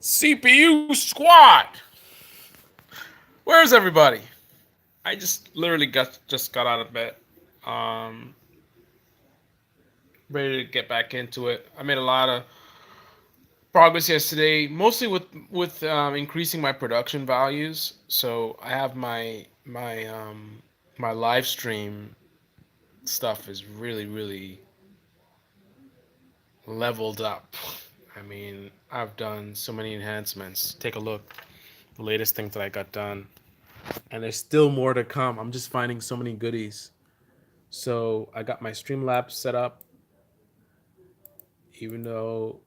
CPU squad. Where's everybody? I just literally got out of bed. Um, Ready to get back into it. I made a lot of progress yesterday, mostly with increasing my production values. So I have my live stream stuff is really leveled up. I mean, I've done so many enhancements. Take a look, the latest things that I got done, and there's still more to come. I'm just finding so many goodies. So I got my Streamlabs set up, even though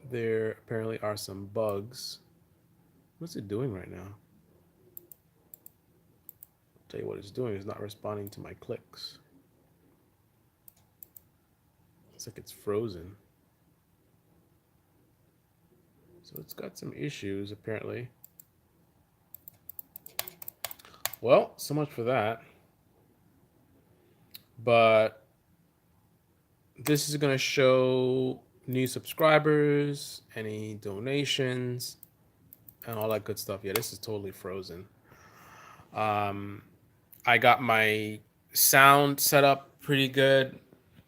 there apparently are some bugs. What's it doing right now? I'll tell you what it's doing. It's not responding to my clicks. It's like it's frozen. So it's got some issues apparently. Well, so much for that. But this is going to show new subscribers, any donations, and all that good stuff. Yeah, this is totally frozen. Um, I got my sound set up pretty good.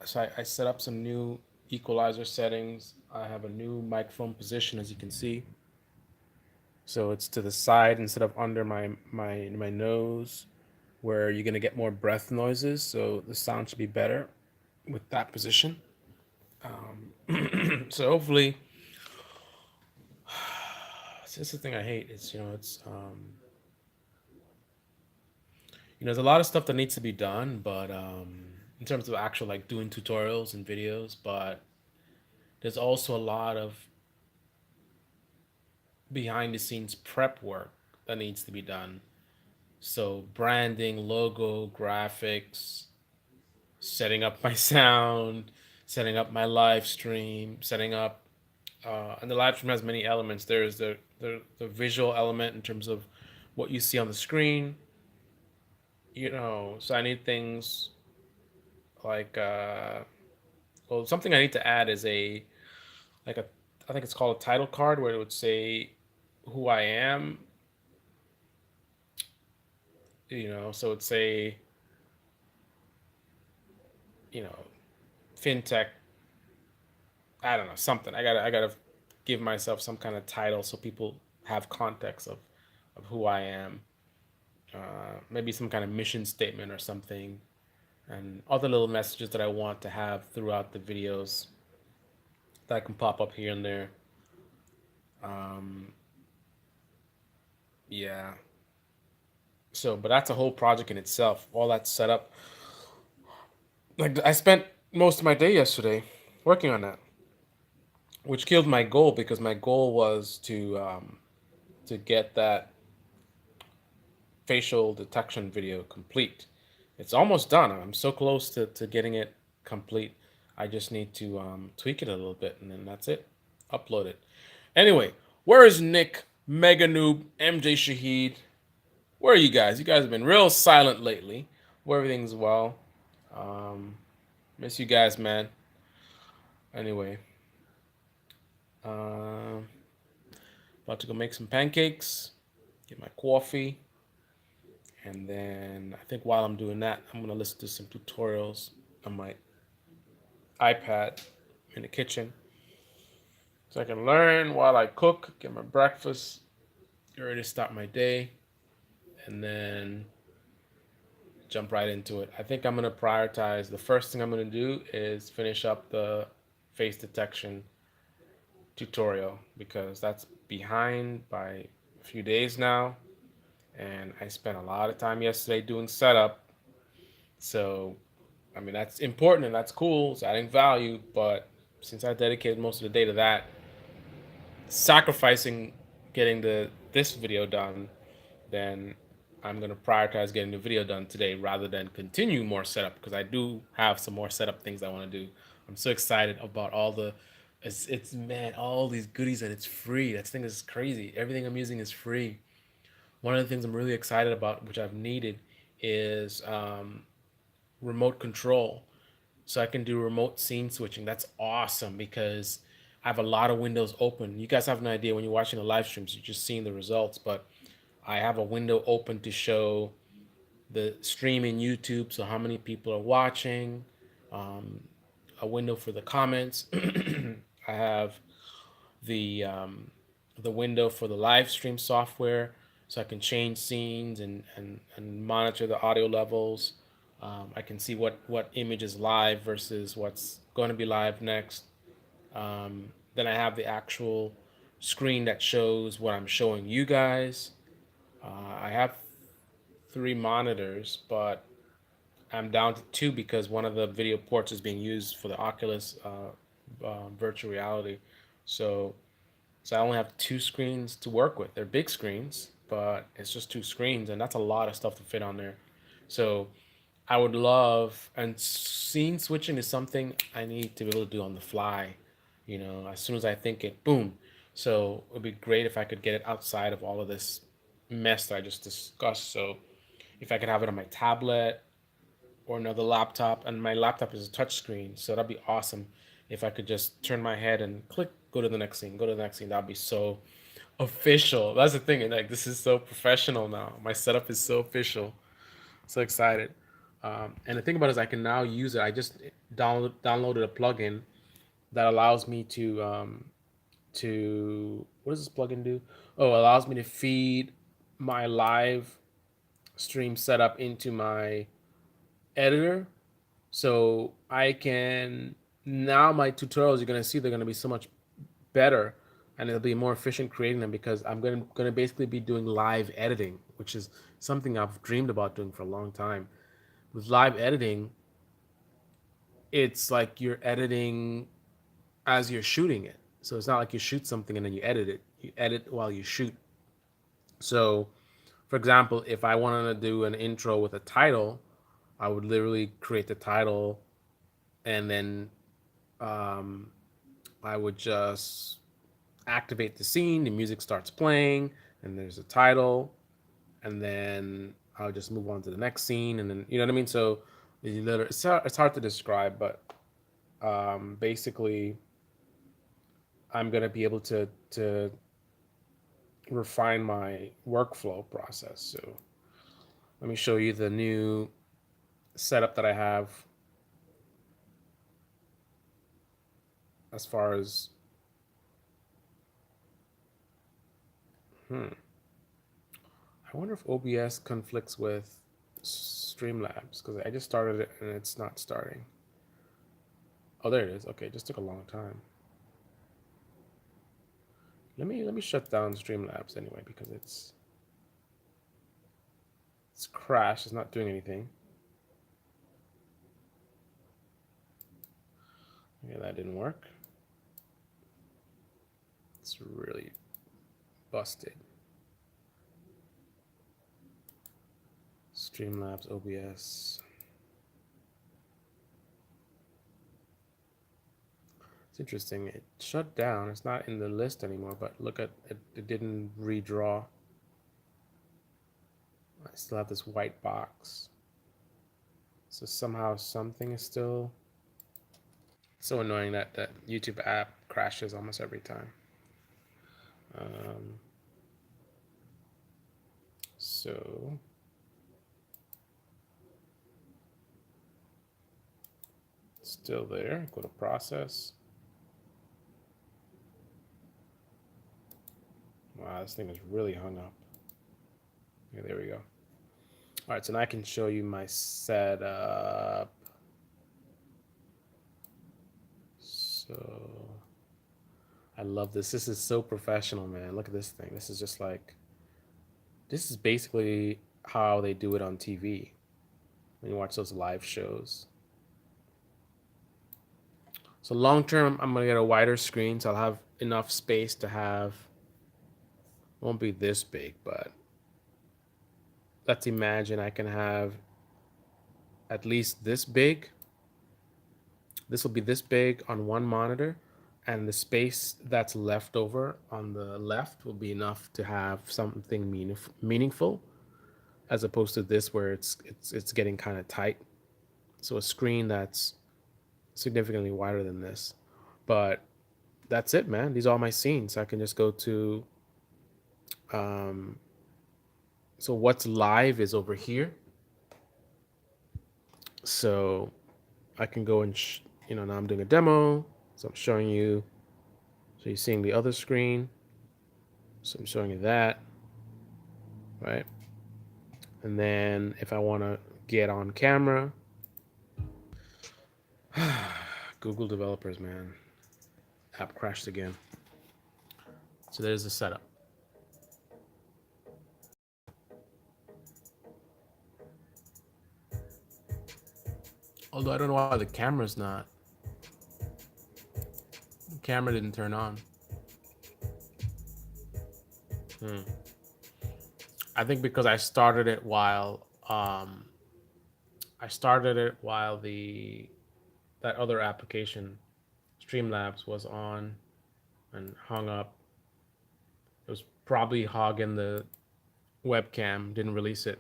So I set up some new equalizer settings. I have a new microphone position, as you can see. So it's to the side instead of under my nose, where you're gonna get more breath noises. So the sound should be better with that position. So hopefully, it's just the thing I hate. It's there's a lot of stuff that needs to be done, but in terms of actual like doing tutorials and videos, but there's also a lot of behind the scenes prep work that needs to be done. So branding, logo, graphics, setting up my sound, setting up my live stream, setting up and the live stream has many elements. There's the visual element in terms of what you see on the screen. So I need things like well, something I need to add is a like a I think it's called a title card where it would say who I am. So it'd say you know fintech. I don't know, something. I gotta give myself some kind of title so people have context of who I am. Maybe some kind of mission statement or something, and other little messages that I want to have throughout the videos that can pop up here and there. Um, yeah. So, but that's a whole project in itself. All that set up. Like I spent most of my day yesterday working on that, which killed my goal because my goal was to get that facial detection video complete. It's almost done. I'm so close to getting it complete. I just need to tweak it a little bit, and then that's it. Upload it. Anyway, where is Nick, Meganoob, MJ Shaheed? Where are you guys? You guys have been real silent lately. Where everything's well. Um, Miss you guys, man. Anyway, um, about to go make some pancakes, get my coffee, and then I think while I'm doing that, I'm gonna listen to some tutorials on my iPad in the kitchen, so I can learn while I cook, get my breakfast, get ready to start my day, and then jump right into it. I think I'm gonna prioritize. The first thing I'm gonna do is finish up the face detection tutorial because that's behind by a few days now, and I spent a lot of time yesterday doing setup. So, I mean, that's important and that's cool. It's adding value, but since I dedicated most of the day to that, sacrificing getting this video done, then I'm gonna prioritize getting the video done today rather than continue more setup because I do have some more setup things I want to do. I'm so excited about all the it's man all these goodies and it's free. That thing is crazy. Everything I'm using is free. One of the things I'm really excited about, which I've needed, is remote control, so I can do remote scene switching. That's awesome because I have a lot of windows open. You guys have an idea when you're watching the live streams, you're just seeing the results, but I have a window open to show the stream in YouTube, so how many people are watching, um, a window for the comments. I have the the window for the live stream software, so I can change scenes and monitor the audio levels. I can see what image is live versus what's going to be live next. Then I have the actual screen that shows what I'm showing you guys. I have three monitors, but I'm down to two because one of the video ports is being used for the Oculus virtual reality. So, so I only have two screens to work with. They're big screens, but it's just two screens, and that's a lot of stuff to fit on there. So I would love, and scene switching is something I need to be able to do on the fly. As soon as I think it, boom. So it would be great if I could get it outside of all of this mess that I just discussed. So if I could have it on my tablet or another laptop, and my laptop is a touch screen, so that'd be awesome if I could just turn my head and click, go to the next scene, go to the next scene. That'd be so official. That's the thing. Like, this is so professional now. My setup is so official. So excited. And the thing about it is I can now use it. I just downloaded a plugin that allows me to what does this plugin do? Oh, it allows me to feed my live stream setup into my editor, so I can now my tutorials you're gonna see they're gonna be so much better, and it'll be more efficient creating them because I'm gonna basically be doing live editing, which is something I've dreamed about doing for a long time. With live editing, it's like you're editing as you're shooting it. So it's not like you shoot something and then you edit it. You edit while you shoot. So, for example, if I wanted to do an intro with a title, I would literally create the title and then um, I would just activate the scene. The music starts playing, and there's a title, and then I'll just move on to the next scene, and then you know what I mean. So it's hard to describe, but basically, I'm gonna be able to refine my workflow process. So let me show you the new setup that I have as far as I wonder if OBS conflicts with Streamlabs because I just started it and it's not starting. Oh, there it is. Okay, it just took a long time. Let me shut down Streamlabs anyway because it's crashed. It's not doing anything. Okay, that didn't work. It's really busted. Streamlabs OBS. It's interesting. It shut down. It's not in the list anymore, but look at it. It didn't redraw. I still have this white box. So somehow something is still so annoying that that YouTube app crashes almost every time. Um, so still there. Go to process. Wow, this thing is really hung up. Okay, there we go. All right, so now I can show you my setup. So I love this. This is so professional, man. Look at this thing. This is just like, this is basically how they do it on TV when you watch those live shows. So long term, I'm gonna get a wider screen, so I'll have enough space to have. Won't be this big, but let's imagine I can have at least this big. This will be this big on one monitor, and the space that's left over on the left will be enough to have something meaningful, as opposed to this where it's getting kind of tight. So a screen that's significantly wider than this, but that's it, man. These are all my scenes. I can just go to, um, so what's live is over here. So I can go and, now I'm doing a demo. So I'm showing you, so you're seeing the other screen. So I'm showing you that, right? And then if I want to get on camera, Google developers, man, app crashed again. So there's the setup. Although I don't know why the camera's not. The camera didn't turn on. I think because I started it while that other application, Streamlabs, was on and hung up. It was probably hogging the webcam, didn't release it.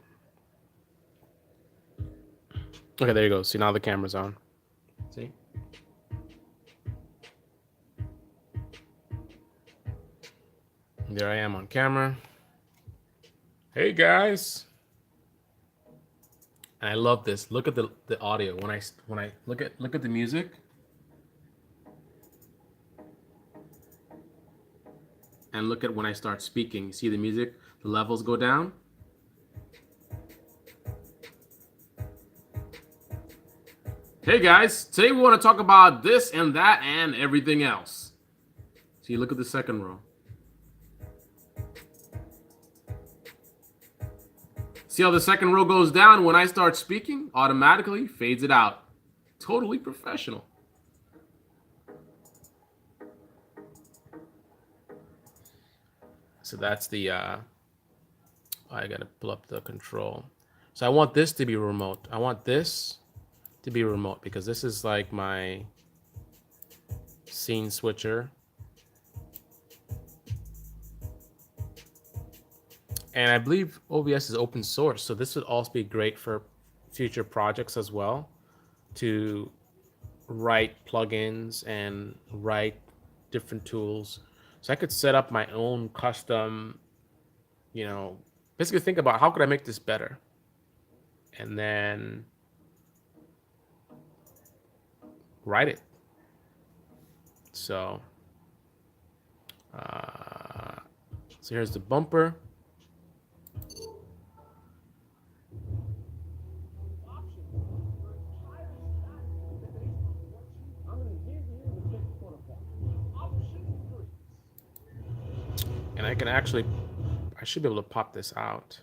Okay, there you go. See, now the camera's on. See? There I am on camera. Hey guys. And I love this. Look at the audio. When I look at the music. And look at when I start speaking. You see the music, the levels go down. Hey guys, today we want to talk about this and that and everything else. See, look at the second row. See how the second row goes down when I start speaking? Automatically fades it out. Totally professional. So that's the, I gotta pull up the control. So I want this to be remote. I want this to be remote because this is like my scene switcher. And I believe OBS is open source, so this would also be great for future projects as well, to write plugins and write different tools. So I could set up my own custom, basically think about how could I make this better? And then write it. So, so here's the bumper. And I can actually, I should be able to pop this out.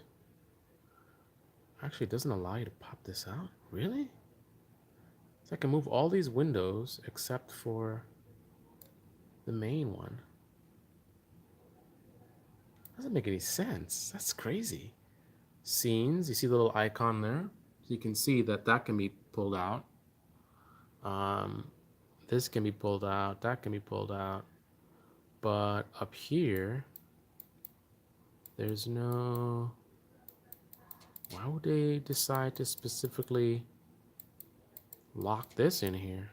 Actually, it doesn't allow you to pop this out. Really? So I can move all these windows except for the main one. Doesn't make any sense. That's crazy. Scenes, you see the little icon there? So you can see that that can be pulled out. This can be pulled out. That can be pulled out. But up here, there's no... Why would they decide to specifically lock this in here?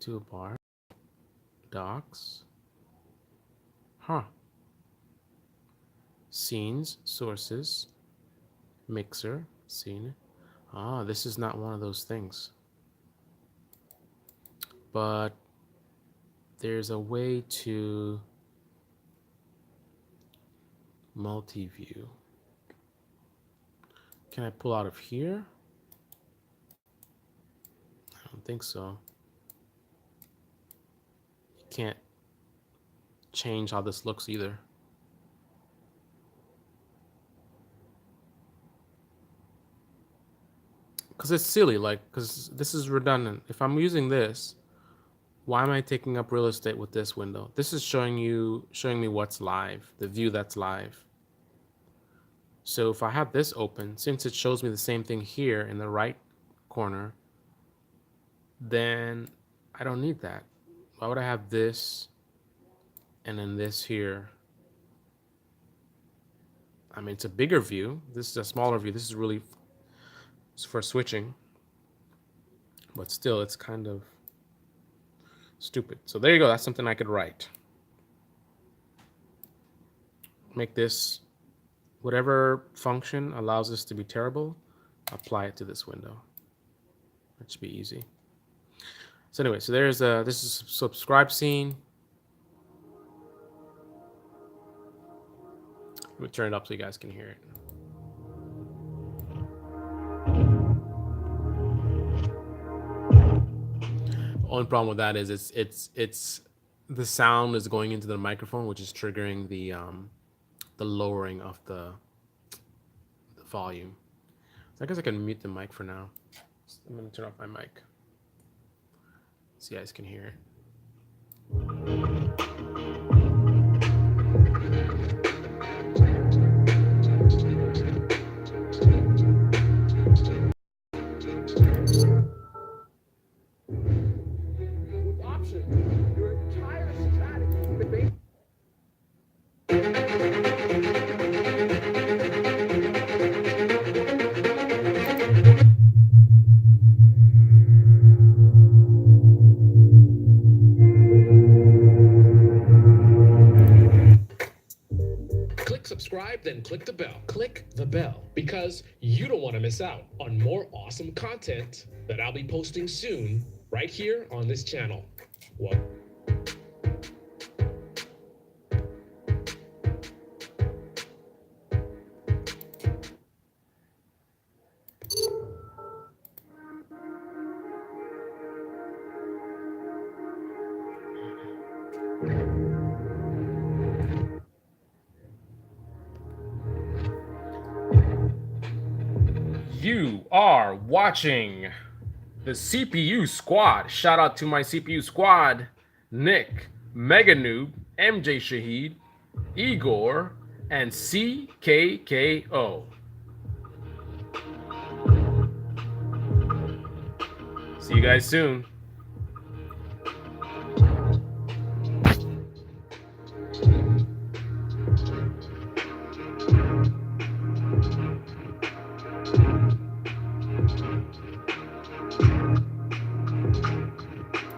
Toolbar, docs, huh? Scenes, sources, mixer, scene. Ah, this is not one of those things. But there's a way to multi-view. Can I pull out of here? I don't think so. You can't change how this looks either. Because it's silly, because this is redundant. If I'm using this, why am I taking up real estate with this window? This is showing me what's live, the view that's live. So if I have this open, since it shows me the same thing here in the right corner, then I don't need that. Why would I have this and then this here? I mean, it's a bigger view. This is a smaller view. This is really for switching. But still, it's kind of... Stupid. So there you go. That's something I could write. Make this, whatever function allows this to be terrible, apply it to this window. That should be easy. So anyway, so there's this is subscribe scene. Let me turn it up so you guys can hear it. Only problem with that is it's the sound is going into the microphone, which is triggering the lowering of the volume. So I guess I can mute the mic for now. I'm gonna turn off my mic so you guys can hear it. Subscribe, then click the bell. Click the bell because you don't want to miss out on more awesome content that I'll be posting soon right here on this channel. Well, You are watching the CPU squad. Shout out to my CPU squad: Nick, Meganoob, MJ Shaheed, Igor, and CKKO. See you guys soon.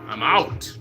I'm out.